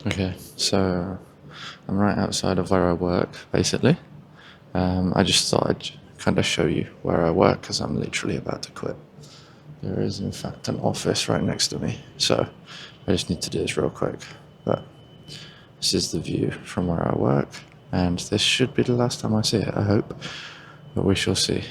Okay, so I'm right outside of where I work, basically. I just thought I'd kind of show you where I work because I'm literally about to quit. There is, in fact, an office right next to me, so I just need to do this real quick. But this is the view from where I work, and this should be the last time I see it, I hope, but we shall see.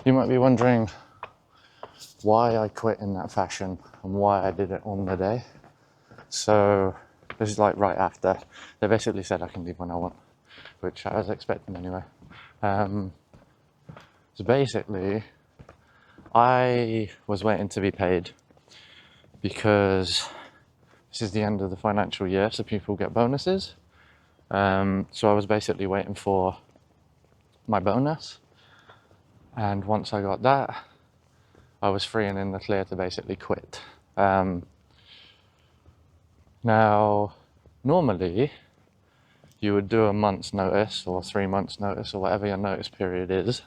You might be wondering why I quit in that fashion and why I did it on the day. So this is like right after. They basically said I can leave when I want, which I was expecting anyway. So basically, I was waiting to be paid because this is the end of the financial year, so people get bonuses. So I was basically waiting for my bonus, and once I got that, I was free and in the clear to basically quit. Now, normally, you would do a month's notice or 3 months' notice or whatever your notice period is,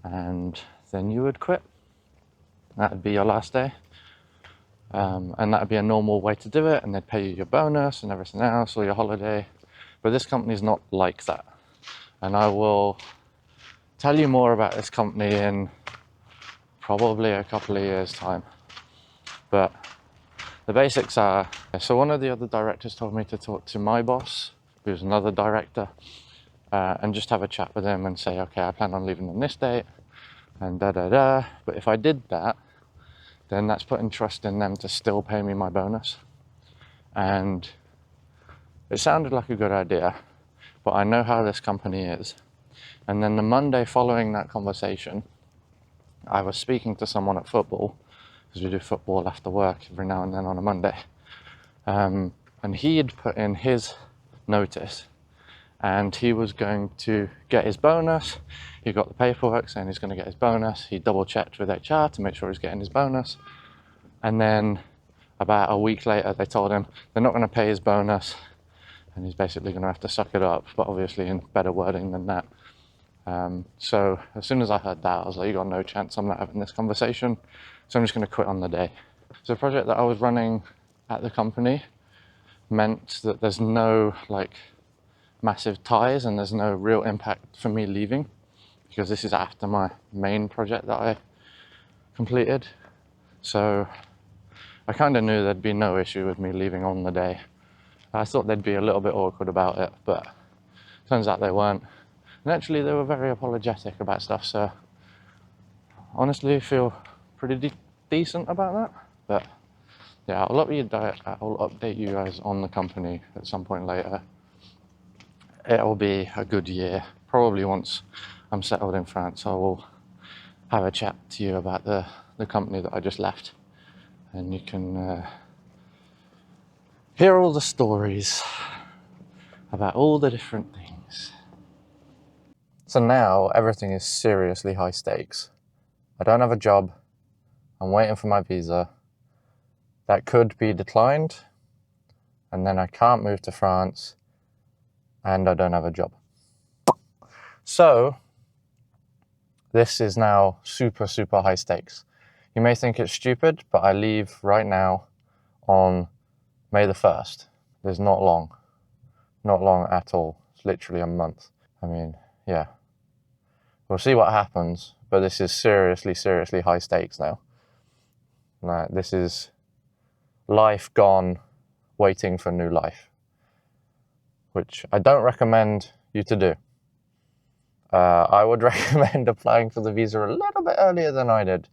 and then you would quit. That would be your last day. And that would be a normal way to do it, and they'd pay you your bonus and everything else, or your holiday. But this company's not like that. And I will tell you more about this company in probably a couple of years' time. But the basics are, so one of the other directors told me to talk to my boss, who's another director, and just have a chat with him and say, okay, I plan on leaving on this date, and da-da-da. But if I did that, then that's putting trust in them to still pay me my bonus. And it sounded like a good idea, but I know how this company is. And then the Monday following that conversation, I was speaking to someone at football, because we do football after work every now and then on a Monday. And he had put in his notice, and he was going to get his bonus. He got the paperwork saying he's going to get his bonus. He double checked with HR to make sure he's getting his bonus. And then about a week later, they told him they're not going to pay his bonus, and he's basically going to have to suck it up, but obviously in better wording than that. So as soon as I heard that, I was like, you got no chance I'm not having this conversation, so I'm just going to quit on the day. So the project that I was running at the company meant that there's no like massive ties and there's no real impact for me leaving, because this is after my main project that I completed. So I kind of knew there'd be no issue with me leaving on the day. I thought they'd be a little bit awkward about it, but turns out they weren't. And actually, they were very apologetic about stuff, so honestly, I feel pretty decent about that. But yeah, I'll update you guys on the company at some point later. It'll be a good year. Probably once I'm settled in France, I will have a chat to you about the company that I just left. And you can hear all the stories about all the different things. So now everything is seriously high stakes. I don't have a job. I'm waiting for my visa. That could be declined, and then I can't move to France, and I don't have a job. So this is now super, super high stakes. You may think it's stupid, but I leave right now on May the 1st. There's not long at all. It's literally a month. I mean, yeah. We'll see what happens, but this is seriously, seriously high stakes now. Like, this is life gone, waiting for new life, which I don't recommend you to do. I would recommend applying for the visa a little bit earlier than I did,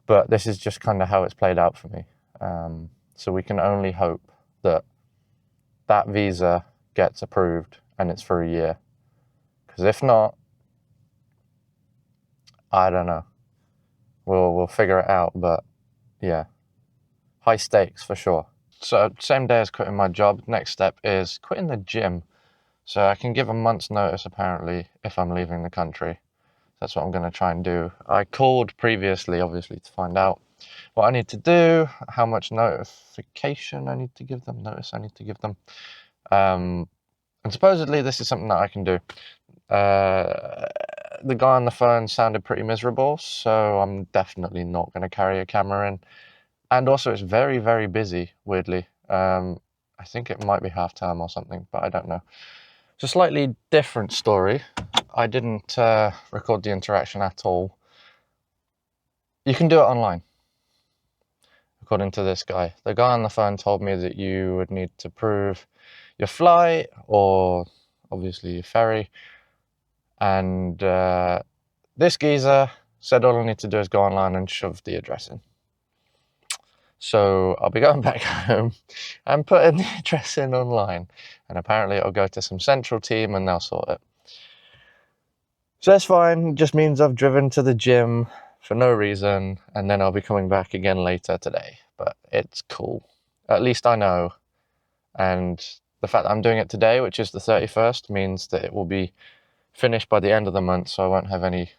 But this is just kind of how it's played out for me. So we can only hope that that visa gets approved and it's for a year. Because if not, I don't know. We'll figure it out, but yeah, high stakes for sure. So same day as quitting my job, next step is quitting the gym. So I can give a month's notice apparently if I'm leaving the country. That's what I'm going to try and do. I called previously, obviously, to find out what I need to do, how much notification I need to give them, notice I need to give them. And supposedly this is something that I can do. The guy on the phone sounded pretty miserable, so I'm definitely not going to carry a camera in. And also it's very, very busy, weirdly. I think it might be half term or something, but I don't know. It's a slightly different story. I didn't record the interaction at all. You can do it online, according to this guy. The guy on the phone told me that you would need to prove your flight or obviously your ferry. And this geezer said all I need to do is go online and shove the address in. So I'll be going back home and putting the address in online. And apparently it'll go to some central team and they'll sort it. So that's fine. It just means I've driven to the gym for no reason, and then I'll be coming back again later today. But it's cool. At least I know. And the fact that I'm doing it today, which is the 31st, means that it will be finished by the end of the month, so I won't have any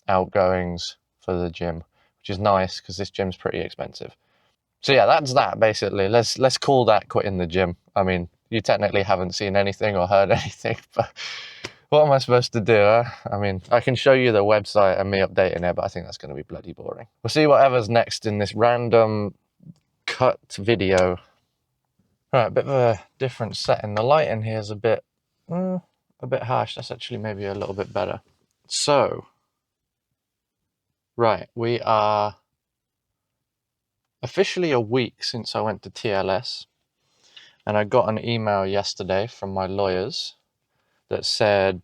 outgoings for the gym, which is nice because this gym's pretty expensive. So yeah, that's that basically. Let's call that quitting the gym. I mean, you technically haven't seen anything or heard anything, but what am I supposed to do? I mean, I can show you the website and me updating it, but I think that's going to be bloody boring. We'll see whatever's next in this random cut video. Right, a bit of a different setting. The light in here is a bit harsh. That's actually maybe a little bit better. So, right, we are officially a week since I went to TLS, and I got an email yesterday from my lawyers that said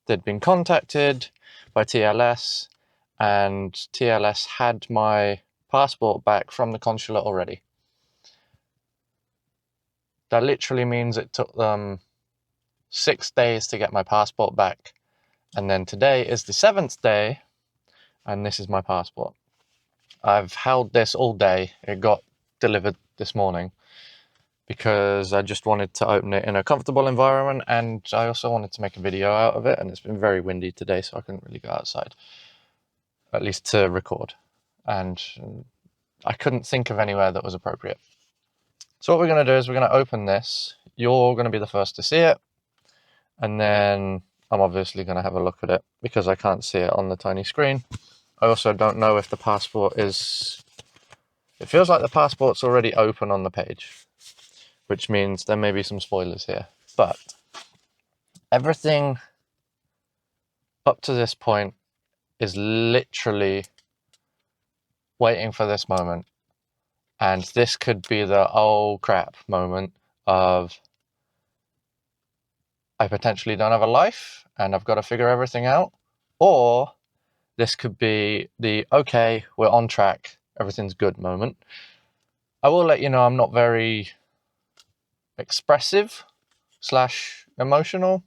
they'd been contacted by TLS and TLS had my passport back from the consulate already. That literally means it took them 6 days to get my passport back, and then today is the 7th day and this is my passport. I've held this all day. It got delivered this morning because I just wanted to open it in a comfortable environment, and I also wanted to make a video out of it, and it's been very windy today, so I couldn't really go outside, at least to record, and I couldn't think of anywhere that was appropriate. So what we're going to do is we're going to open this. You're going to be the first to see it, and then I'm obviously going to have a look at it because I can't see it on the tiny screen. I also don't know if the passport is... It feels like the passport's already open on the page, which means there may be some spoilers here. But everything up to this point is literally waiting for this moment. And this could be the oh crap moment of I potentially don't have a life and I've got to figure everything out. Or this could be the okay, we're on track, everything's good moment. I will let you know I'm not very expressive / emotional.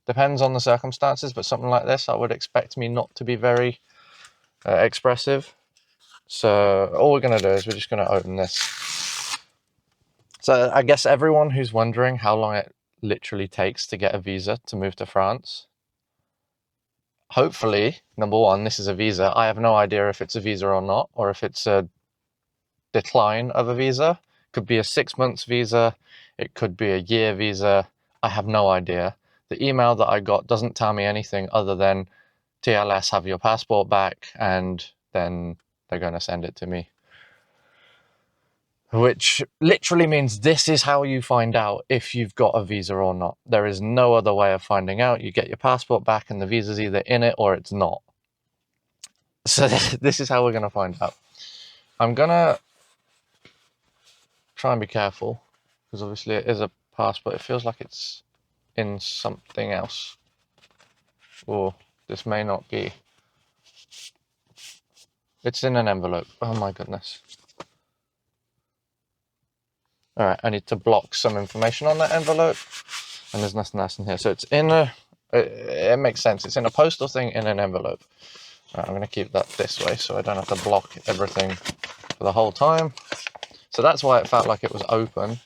Depends on the circumstances, but something like this, I would expect me not to be very expressive. So all we're going to do is we're just going to open this. So I guess everyone who's wondering how long it literally takes to get a visa to move to France, hopefully, number one, this is a visa. I have no idea if it's a visa or not, or if it's a decline of a visa. It could be a 6 months visa. It could be a year visa. I have no idea. The email that I got doesn't tell me anything other than TLS have your passport back and then they're going to send it to me. Which literally means this is how you find out if you've got a visa or not. There is no other way of finding out. You get your passport back and the visa's either in it or it's not. So this is how we're going to find out. I'm going to try and be careful because obviously it is a passport. It feels like it's in something else. Or this may not be. It's in an envelope. Oh my goodness. All right, I need to block some information on that envelope, and there's nothing else in here. So it's in a, it makes sense. It's in a postal thing in an envelope. All right, I'm gonna keep that this way so I don't have to block everything for the whole time. So that's why it felt like it was open.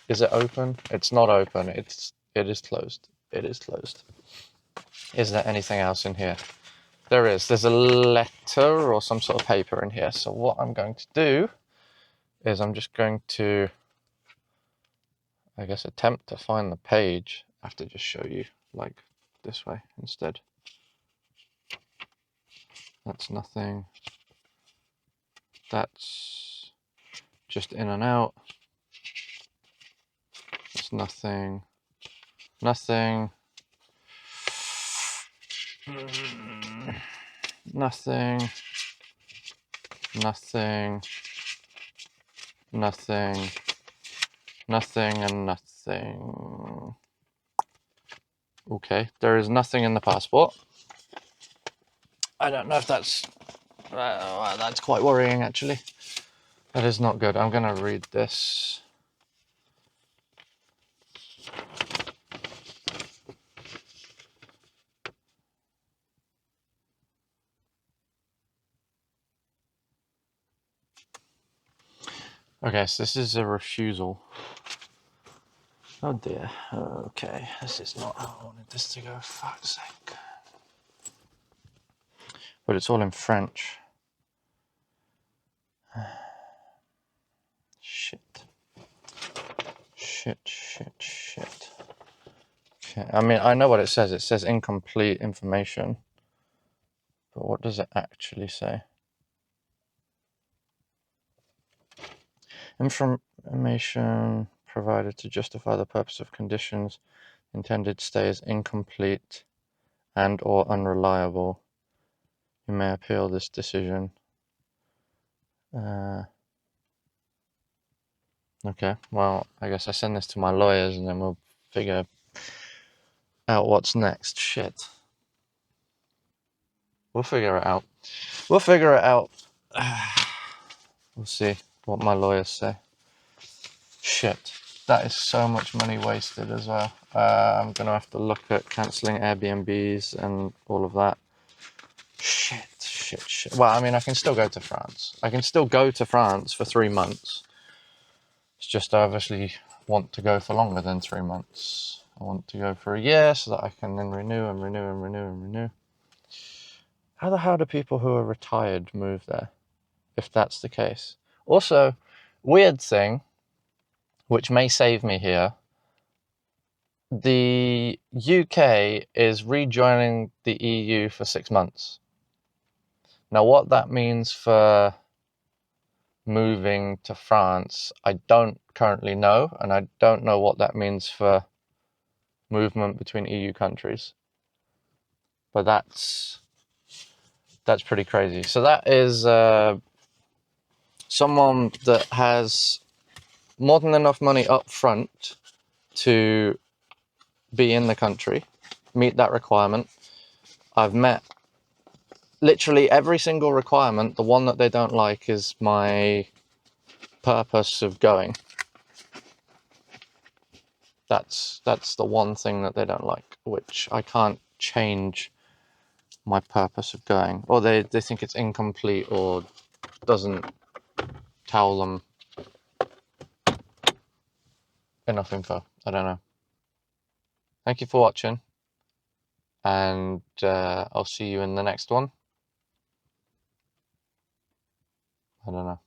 Is it open? It's not open. It is closed. It is closed. Is there anything else in here? There is. There's a letter or some sort of paper in here. So what I'm going to do is I'm just going to, I guess, attempt to find the page. I have to just show you like this way instead. That's nothing. That's just in and out. That's nothing. Nothing. Nothing. Nothing. Nothing. Nothing and nothing. Okay, there is nothing in the passport. I don't know if that's quite worrying actually. That is not good. I'm gonna read this. Okay, so this is a refusal. Oh dear. Okay, this is not how I wanted this to go, for fuck's sake. But it's all in French. Shit. Shit, shit, shit. Okay, I mean, I know what it says. It says incomplete information. But what does it actually say? Information provided to justify the purpose of conditions intended stay is incomplete and or unreliable. You may appeal this decision. Okay, well, I guess I send this to my lawyers and then we'll figure out what's next. Shit. We'll figure it out. We'll figure it out. We'll see what my lawyers say. Shit. That is so much money wasted as well. I'm going to have to look at cancelling Airbnbs and all of that. Shit, shit, shit. Well, I mean, I can still go to France. I can still go to France for 3 months. It's just I obviously want to go for longer than 3 months. I want to go for a year so that I can then renew and renew and renew and renew. How the hell do people who are retired move there, if that's the case? Also, weird thing, which may save me here, the UK is rejoining the EU for 6 months. Now, what that means for moving to France, I don't currently know, and I don't know what that means for movement between EU countries. But that's pretty crazy. So that is someone that has more than enough money up front to be in the country, meet that requirement. I've met literally every single requirement. The one that they don't like is my purpose of going. That's the one thing that they don't like, which I can't change my purpose of going. Or they think it's incomplete or doesn't tell them enough info. I don't know. Thank you for watching, and I'll see you in the next one. I don't know.